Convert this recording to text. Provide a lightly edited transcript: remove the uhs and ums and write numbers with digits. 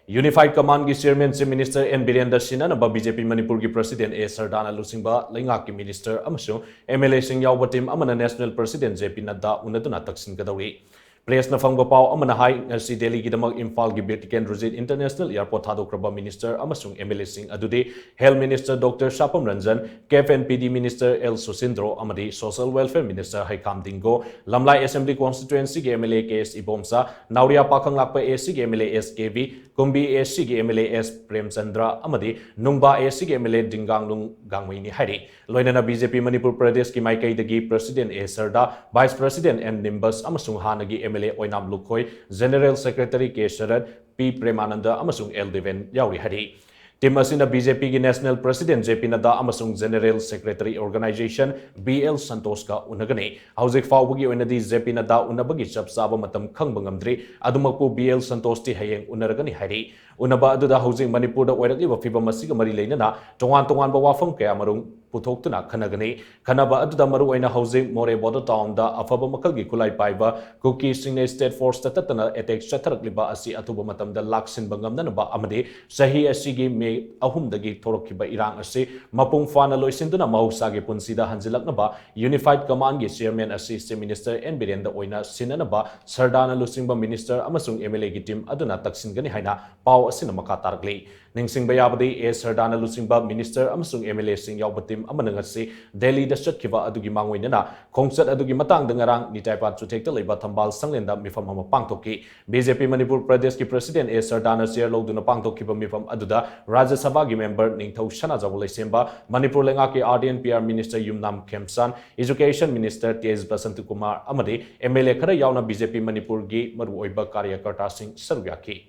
Unified Command की Chairman से Minister N Biren दा Sinanaba BJP Manipur की President A Sharda na luchingba leingak की Minister amasung MLA sing yaoba team amana National President JP Nadda unnaduna Takshingadouri. Press na fangba pau amana hai ngasi Delhi ki damak Imphal ki Birtiken Rujit International Airport thadokraba Minister amasung MLA sing adudi Health Minister Dr. Shapam Ranjan, KFNPD Minister L Susindro amadi Social Welfare Minister Haikam Dingo, Lamlai Assembly Constituency ki MLA KS Ibomsa, Nauria Pakang Lakpa AC ki MLA SKV, Kumbi AC ki MLA S Prem Chandra amadi Nungba AC ki MLA Dinganglung Gangwini Hari. Loinana BJP Manipur Pradesh ki Maikai dagi President A Sharda, Vice President N Nimbus amasung Hanagi MLA Oinam Lukhoi, General Secretary K Sharad, P Premananda amasung L Deven Yauri Hari. Team asina BJP ki National President JP Nadda amasung General Secretary Organization BL Santos ka unagani. Hauzik fawbagi oinadi JP Nadda unabagi chap saba matam khangba ngamdri adumakpu BL Santos ti hayeng unaragani hari. Unaba aduda hauzik Manipur da oirakliba fibam asiga mari leinana tongan ba wafam kaya marung puthokna khanagani. Khanaba aduda maru oina hauzik More Border Town da afaba makalgi kulai paiba Kuki Singne State Force tatana attack chatharakliba asi atuba matam da laksin bangamna ba amade sahi asigi ahum dagi thorokkiba irang ase mapung fana loisinduna mahusagi punsida hanjilaknaba Unified Command gi Chairman Assistant Minister N Biren da oina Sinanaba Sardana luchingba Minister amasung MLA gi team aduna taksingani haina pau asina makatargli ningsingba yabadi A Sardana luchingba Minister amasung MLA sing yawba team amanangasi Delhi da chatkiba adugi mangoinana khongchat adugi matang dangarang nitaipa chutekta leiba thambal sanglenda mifam ama pangthoki BJP Manipur Pradesh ki President A Sardana chair loduna pangthokiba mifam aduda Rajya Sabha ki member Ningthau Shana Jawalai Semba, Manipur Lenga ki RDNPR Minister Yumnam Khemsan, Education Minister Tej Basantu Kumar Amadi, MLA Khara Yauna BJP Manipur ki Maru Oiba Karyakarta Singh Sarugyaki.